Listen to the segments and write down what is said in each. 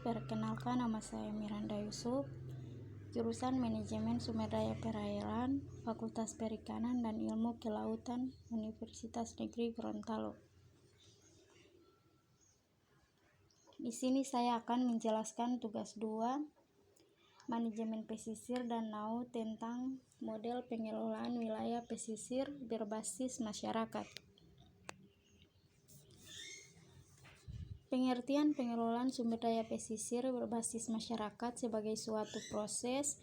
perkenalkan, nama saya Miranda Yusuf, jurusan Manajemen Sumber Daya Perairan, Fakultas Perikanan dan Ilmu Kelautan, Universitas Negeri Gorontalo. Di sini saya akan menjelaskan tugas 2, Manajemen Pesisir dan Nau tentang model pengelolaan wilayah pesisir berbasis masyarakat. Pengertian pengelolaan sumber daya pesisir berbasis masyarakat sebagai suatu proses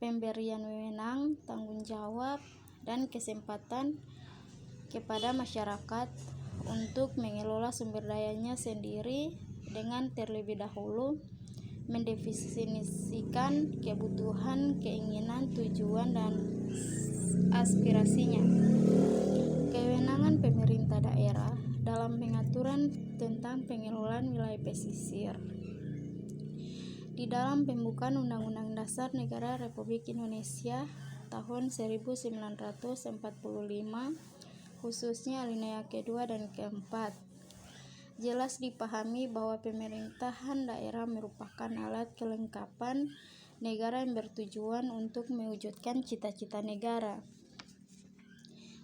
pemberian wewenang, tanggung jawab, dan kesempatan kepada masyarakat untuk mengelola sumber dayanya sendiri dengan terlebih dahulu mendefinisikan kebutuhan, keinginan, tujuan, dan aspirasinya. Kewenangan pemerintah daerah dalam pengaturan tentang pengelolaan wilayah pesisir. Di dalam pembukaan Undang-Undang Dasar Negara Republik Indonesia tahun 1945, khususnya alinea kedua dan keempat, jelas dipahami bahwa pemerintahan daerah merupakan alat kelengkapan negara yang bertujuan untuk mewujudkan cita-cita negara.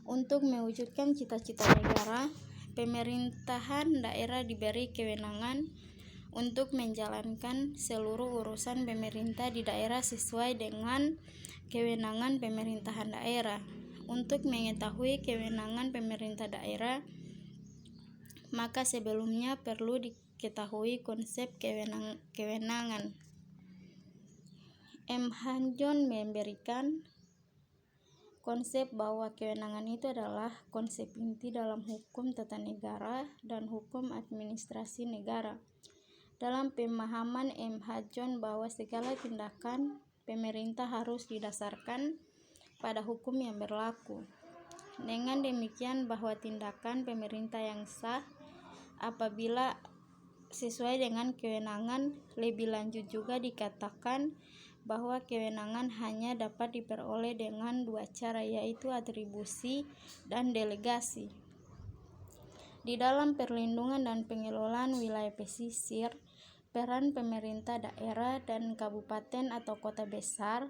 Untuk mewujudkan cita-cita negara, pemerintahan daerah diberi kewenangan untuk menjalankan seluruh urusan pemerintah di daerah sesuai dengan kewenangan pemerintahan daerah. Untuk mengetahui kewenangan pemerintah daerah, maka sebelumnya perlu diketahui konsep kewenangan. M. Hanjon memberikan konsep bahwa kewenangan itu adalah konsep inti dalam hukum tata negara dan hukum administrasi negara. Dalam pemahaman M. Hanjon bahwa segala tindakan pemerintah harus didasarkan pada hukum yang berlaku. Dengan demikian bahwa tindakan pemerintah yang sah apabila sesuai dengan kewenangan. Lebih lanjut juga dikatakan bahwa kewenangan hanya dapat diperoleh dengan dua cara, yaitu atribusi dan delegasi. Di dalam perlindungan dan pengelolaan wilayah pesisir, peran pemerintah daerah dan kabupaten atau kota besar,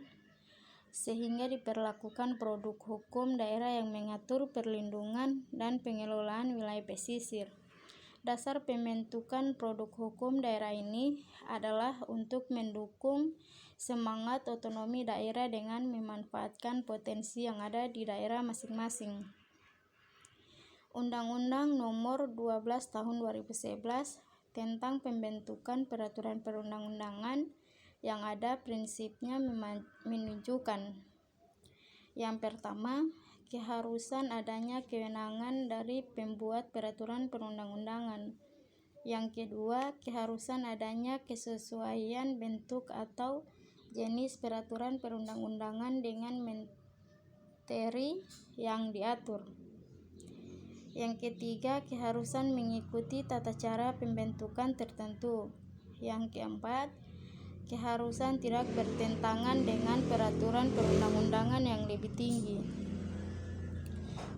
sehingga diperlakukan produk hukum daerah yang mengatur perlindungan dan pengelolaan wilayah pesisir. Dasar pembentukan produk hukum daerah ini adalah untuk mendukung semangat otonomi daerah dengan memanfaatkan potensi yang ada di daerah masing-masing. Undang-Undang Nomor 12 Tahun 2011 tentang pembentukan peraturan perundang-undangan yang ada prinsipnya menunjukkan: yang pertama, keharusan adanya kewenangan dari pembuat peraturan perundang-undangan. Yang kedua, keharusan adanya kesesuaian bentuk atau jenis peraturan perundang-undangan dengan materi yang diatur. Yang ketiga, keharusan mengikuti tata cara pembentukan tertentu. Yang keempat, keharusan tidak bertentangan dengan peraturan perundang-undangan yang lebih tinggi.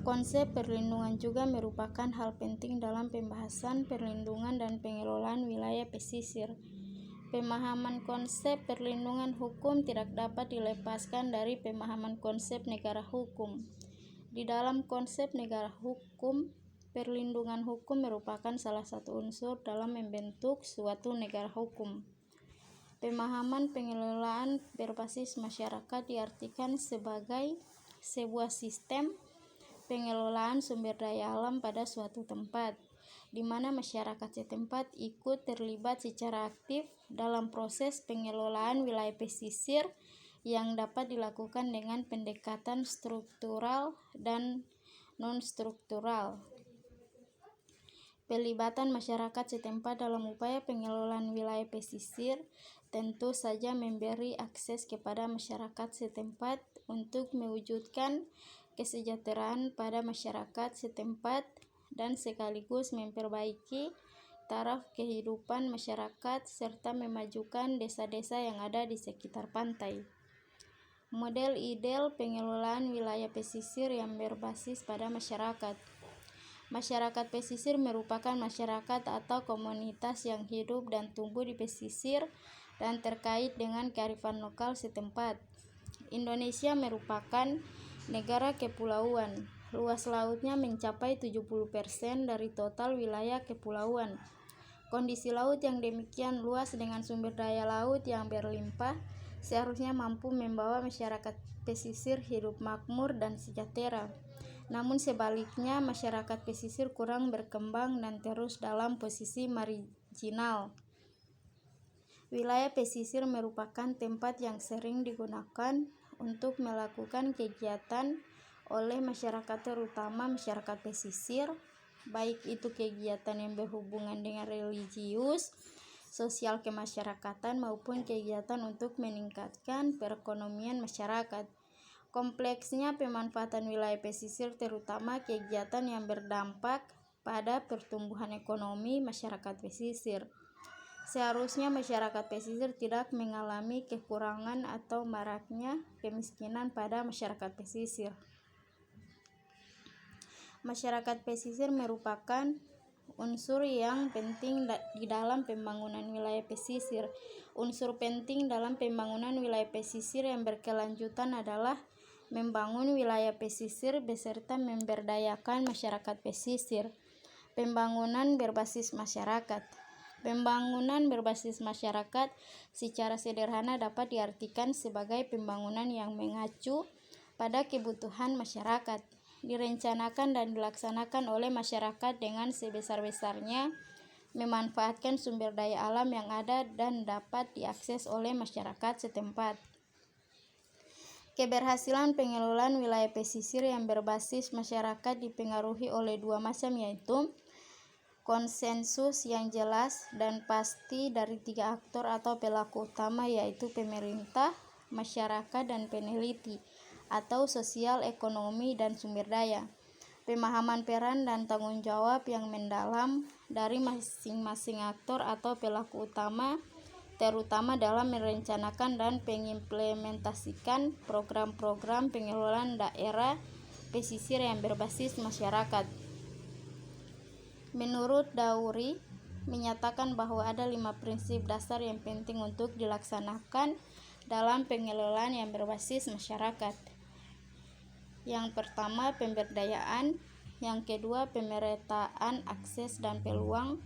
Konsep perlindungan juga merupakan hal penting dalam pembahasan perlindungan dan pengelolaan wilayah pesisir. Pemahaman konsep perlindungan hukum tidak dapat dilepaskan dari pemahaman konsep negara hukum. Di dalam konsep negara hukum, perlindungan hukum merupakan salah satu unsur dalam membentuk suatu negara hukum. Pemahaman pengelolaan berbasis masyarakat diartikan sebagai sebuah sistem pengelolaan sumber daya alam pada suatu tempat, di mana masyarakat setempat ikut terlibat secara aktif dalam proses pengelolaan wilayah pesisir yang dapat dilakukan dengan pendekatan struktural dan non-struktural. Pelibatan masyarakat setempat dalam upaya pengelolaan wilayah pesisir tentu saja memberi akses kepada masyarakat setempat untuk mewujudkan kesejahteraan pada masyarakat setempat dan sekaligus memperbaiki taraf kehidupan masyarakat serta memajukan desa-desa yang ada di sekitar pantai. Model ideal pengelolaan wilayah pesisir yang berbasis pada masyarakat. Masyarakat pesisir merupakan masyarakat atau komunitas yang hidup dan tumbuh di pesisir dan terkait dengan kearifan lokal setempat. Indonesia merupakan negara kepulauan. Luas lautnya mencapai 70% dari total wilayah kepulauan. Kondisi laut yang demikian luas dengan sumber daya laut yang berlimpah seharusnya mampu membawa masyarakat pesisir hidup makmur dan sejahtera. Namun sebaliknya, masyarakat pesisir kurang berkembang dan terus dalam posisi marginal. Wilayah pesisir merupakan tempat yang sering digunakan untuk melakukan kegiatan oleh masyarakat, terutama masyarakat pesisir, baik itu kegiatan yang berhubungan dengan religius, sosial kemasyarakatan maupun kegiatan untuk meningkatkan perekonomian masyarakat. Kompleksnya pemanfaatan wilayah pesisir terutama kegiatan yang berdampak pada pertumbuhan ekonomi masyarakat pesisir. Seharusnya masyarakat pesisir tidak mengalami kekurangan atau maraknya kemiskinan pada masyarakat pesisir. Masyarakat pesisir merupakan unsur yang penting di dalam pembangunan wilayah pesisir. Unsur penting dalam pembangunan wilayah pesisir yang berkelanjutan adalah membangun wilayah pesisir beserta memberdayakan masyarakat pesisir. Pembangunan berbasis masyarakat. Pembangunan berbasis masyarakat secara sederhana dapat diartikan sebagai pembangunan yang mengacu pada kebutuhan masyarakat, direncanakan dan dilaksanakan oleh masyarakat dengan sebesar-besarnya, memanfaatkan sumber daya alam yang ada dan dapat diakses oleh masyarakat setempat. Keberhasilan pengelolaan wilayah pesisir yang berbasis masyarakat dipengaruhi oleh dua macam, yaitu konsensus yang jelas dan pasti dari tiga aktor atau pelaku utama, yaitu pemerintah, masyarakat, dan peneliti atau sosial, ekonomi, dan sumber daya. Pemahaman peran dan tanggung jawab yang mendalam dari masing-masing aktor atau pelaku utama, terutama dalam merencanakan dan mengimplementasikan program-program pengelolaan daerah pesisir yang berbasis masyarakat. Menurut Dauri, menyatakan bahwa ada 5 prinsip dasar yang penting untuk dilaksanakan dalam pengelolaan yang berbasis masyarakat. Yang pertama, pemberdayaan. Yang kedua, pemerataan akses dan peluang.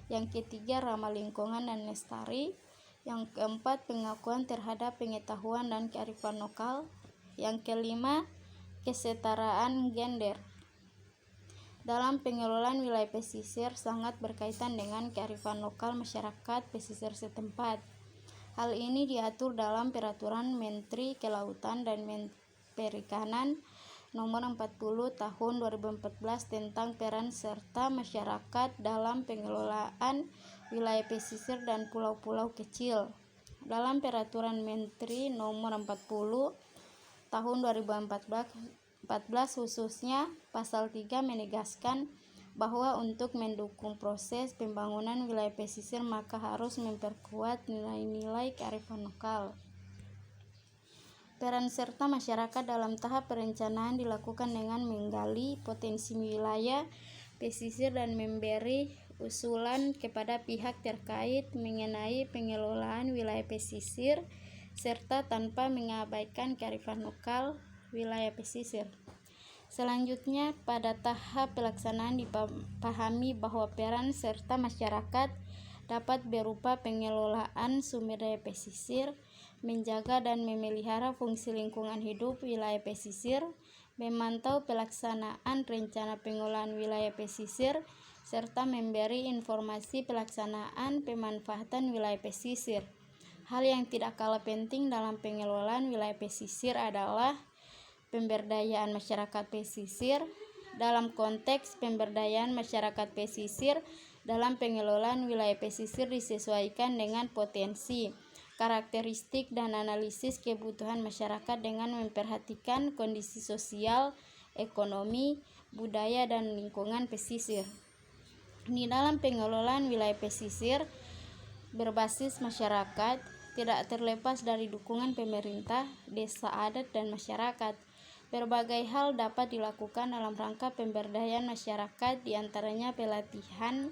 Yang ketiga, ramah lingkungan dan lestari. Yang keempat, pengakuan terhadap pengetahuan dan kearifan lokal. Yang kelima, kesetaraan gender. Dalam pengelolaan wilayah pesisir sangat berkaitan dengan kearifan lokal masyarakat pesisir setempat. Hal ini diatur dalam Peraturan Menteri Kelautan dan Perikanan Nomor 40 Tahun 2014 tentang peran serta masyarakat dalam pengelolaan wilayah pesisir dan pulau-pulau kecil. Dalam Peraturan Menteri Nomor 40 Tahun 2014 khususnya Pasal 3 menegaskan bahwa untuk mendukung proses pembangunan wilayah pesisir maka harus memperkuat nilai-nilai kearifan lokal. Peran serta masyarakat dalam tahap perencanaan dilakukan dengan menggali potensi wilayah pesisir dan memberi usulan kepada pihak terkait mengenai pengelolaan wilayah pesisir serta tanpa mengabaikan kearifan lokal wilayah pesisir. Selanjutnya, pada tahap pelaksanaan dipahami bahwa peran serta masyarakat dapat berupa pengelolaan sumber daya pesisir, menjaga dan memelihara fungsi lingkungan hidup wilayah pesisir, memantau pelaksanaan rencana pengelolaan wilayah pesisir, serta memberi informasi pelaksanaan pemanfaatan wilayah pesisir. Hal yang tidak kalah penting dalam pengelolaan wilayah pesisir adalah pemberdayaan masyarakat pesisir. Dalam konteks pemberdayaan masyarakat pesisir dalam pengelolaan wilayah pesisir disesuaikan dengan potensi, karakteristik, dan analisis kebutuhan masyarakat dengan memperhatikan kondisi sosial, ekonomi, budaya, dan lingkungan pesisir. Di dalam pengelolaan wilayah pesisir berbasis masyarakat tidak terlepas dari dukungan pemerintah, desa adat, dan masyarakat. Berbagai hal dapat dilakukan dalam rangka pemberdayaan masyarakat, diantaranya pelatihan,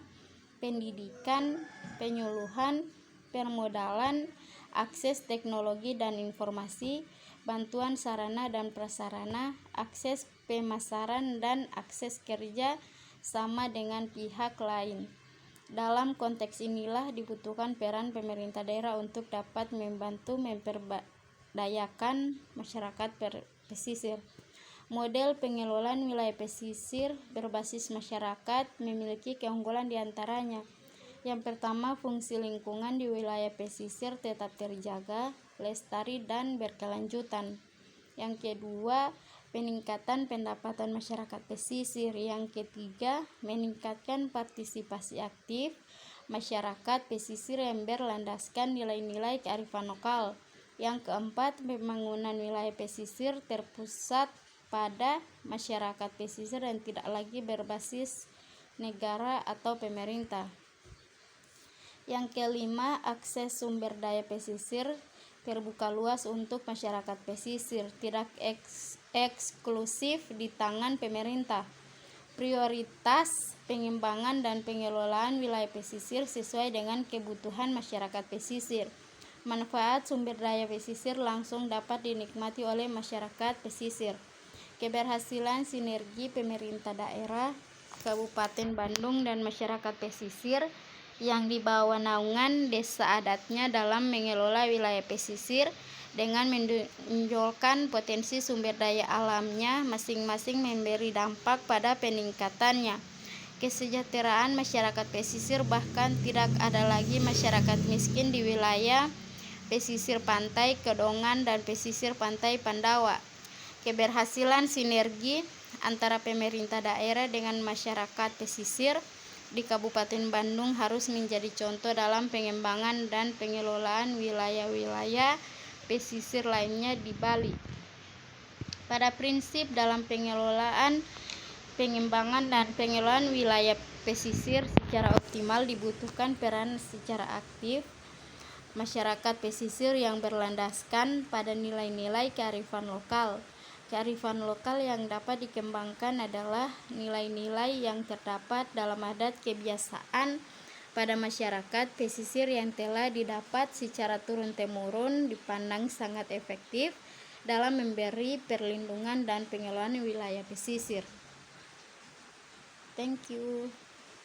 pendidikan, penyuluhan, permodalan, akses teknologi dan informasi, bantuan sarana dan prasarana, akses pemasaran, dan akses kerja sama dengan pihak lain. Dalam konteks inilah dibutuhkan peran pemerintah daerah untuk dapat membantu memperdayakan masyarakat pesisir. Model pengelolaan wilayah pesisir berbasis masyarakat memiliki keunggulan diantaranya. Yang pertama, fungsi lingkungan di wilayah pesisir tetap terjaga, lestari, dan berkelanjutan. Yang kedua, peningkatan pendapatan masyarakat pesisir. Yang ketiga, meningkatkan partisipasi aktif masyarakat pesisir yang berlandaskan nilai-nilai kearifan lokal. Yang keempat, pembangunan wilayah pesisir terpusat pada masyarakat pesisir dan tidak lagi berbasis negara atau pemerintah. Yang kelima, akses sumber daya pesisir terbuka luas untuk masyarakat pesisir, tidak eksklusif di tangan pemerintah. Prioritas pengembangan dan pengelolaan wilayah pesisir sesuai dengan kebutuhan masyarakat pesisir. Manfaat sumber daya pesisir langsung dapat dinikmati oleh masyarakat pesisir. Keberhasilan sinergi pemerintah daerah, Kabupaten Bandung, dan masyarakat pesisir yang di bawah naungan desa adatnya dalam mengelola wilayah pesisir dengan menonjolkan potensi sumber daya alamnya masing-masing memberi dampak pada peningkatannya kesejahteraan masyarakat pesisir, bahkan tidak ada lagi masyarakat miskin di wilayah pesisir pantai Kedongan dan pesisir pantai Pandawa. Keberhasilan sinergi antara pemerintah daerah dengan masyarakat pesisir di Kabupaten Bandung harus menjadi contoh dalam pengembangan dan pengelolaan wilayah-wilayah pesisir lainnya di Bali. Pada prinsip dalam pengembangan dan pengelolaan wilayah pesisir secara optimal dibutuhkan peran secara aktif masyarakat pesisir yang berlandaskan pada nilai-nilai kearifan lokal. Kearifan lokal yang dapat dikembangkan adalah nilai-nilai yang terdapat dalam adat kebiasaan pada masyarakat pesisir yang telah didapat secara turun-temurun, dipandang sangat efektif dalam memberi perlindungan dan pengelolaan wilayah pesisir. Thank you.